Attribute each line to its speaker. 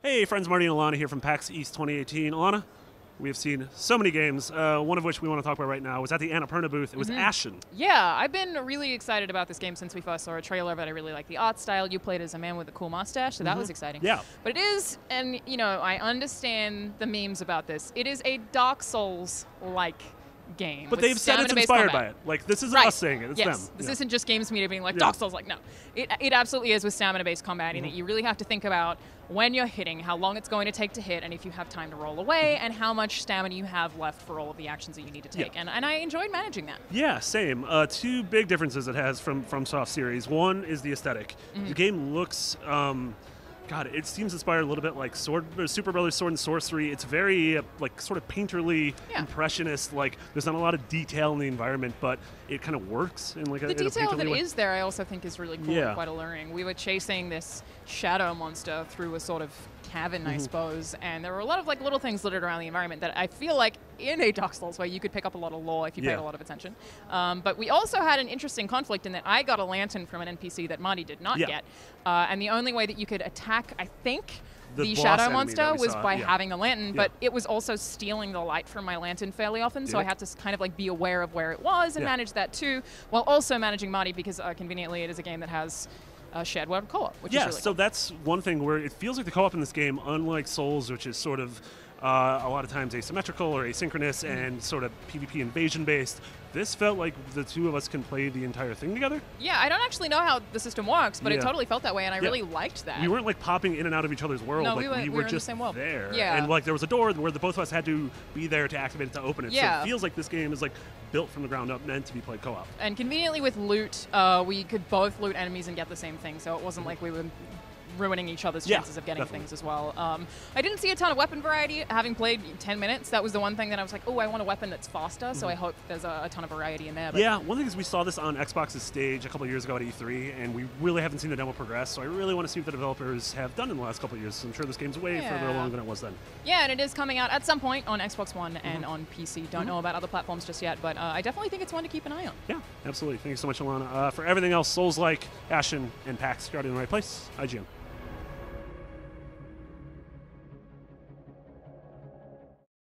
Speaker 1: Hey friends, Marty and Alana here from PAX East 2018. Alana, we have seen so many games, one of which we want to talk about right now was at the Annapurna booth. It was Ashen.
Speaker 2: Yeah, I've been really excited about this game since we first saw a trailer of it. I really like the art style. You played as a man with a cool mustache, so that was exciting.
Speaker 1: Yeah.
Speaker 2: But it is, and you know, I understand the memes about this. It is a Dark Souls-like game.
Speaker 1: But they've said it's inspired by it. Like, this isn't us saying it, it's them.
Speaker 2: This isn't just Games Media being like, Dark Souls, like, no. It absolutely is with stamina-based combat in that you really have to think about when you're hitting, how long it's going to take to hit, and if you have time to roll away, and how much stamina you have left for all of the actions that you need to take. And I enjoyed managing that.
Speaker 1: Yeah, same. Two big differences it has from Soft series. One is the aesthetic. The game looks... God, it seems inspired a little bit like Super Brothers Sword and Sorcery. It's very like sort of painterly, impressionist. Like there's not a lot of detail in the environment, but it kind of works in like
Speaker 2: the detail that is there. I also think is really cool and quite alluring. We were chasing this shadow monster through a sort of cavern, I suppose, and there were a lot of like little things littered around the environment that I feel like in a Dark Souls way you could pick up a lot of lore if you paid a lot of attention. But we also had an interesting conflict in that I got a lantern from an NPC that Marty did not get, and the only way that you could attack, I think, the shadow monster was by having the lantern, but it was also stealing the light from my lantern fairly often, so I had to kind of like be aware of where it was and manage that too, while also managing Marty because conveniently it is a game that has shared web co-op, which is really cool.
Speaker 1: So that's one thing where it feels like the co-op in this game, unlike Souls, which is sort of a lot of times asymmetrical or asynchronous and sort of PvP invasion based, this felt like the two of us can play the entire thing together.
Speaker 2: Yeah, I don't actually know how the system works, but it totally felt that way, and I really liked that.
Speaker 1: We weren't like popping in and out of each other's world.
Speaker 2: No,
Speaker 1: like,
Speaker 2: we were
Speaker 1: just
Speaker 2: in the same world.
Speaker 1: There.
Speaker 2: Yeah.
Speaker 1: And like there was a door where the both of us had to be there to activate it to open it.
Speaker 2: Yeah.
Speaker 1: So it feels like this game is like built from the ground up, meant to be played co-op.
Speaker 2: And conveniently with loot, we could both loot enemies and get the same thing, so it wasn't like we were ruining each other's chances of getting things as well. I didn't see a ton of weapon variety. Having played 10 minutes, that was the one thing that I was like, oh, I want a weapon that's faster, so I hope there's a ton of variety in there. But
Speaker 1: yeah, one thing is we saw this on Xbox's stage a couple of years ago at E3, and we really haven't seen the demo progress, so I really want to see what the developers have done in the last couple of years. I'm sure this game's way further along than it was then.
Speaker 2: Yeah, and it is coming out at some point on Xbox One and on PC. Don't know about other platforms just yet, but I definitely think it's one to keep an eye on.
Speaker 1: Yeah, absolutely. Thank you so much, Alana. For everything else Souls-like, Ashen, and PAX, you're already in the right place. IGN.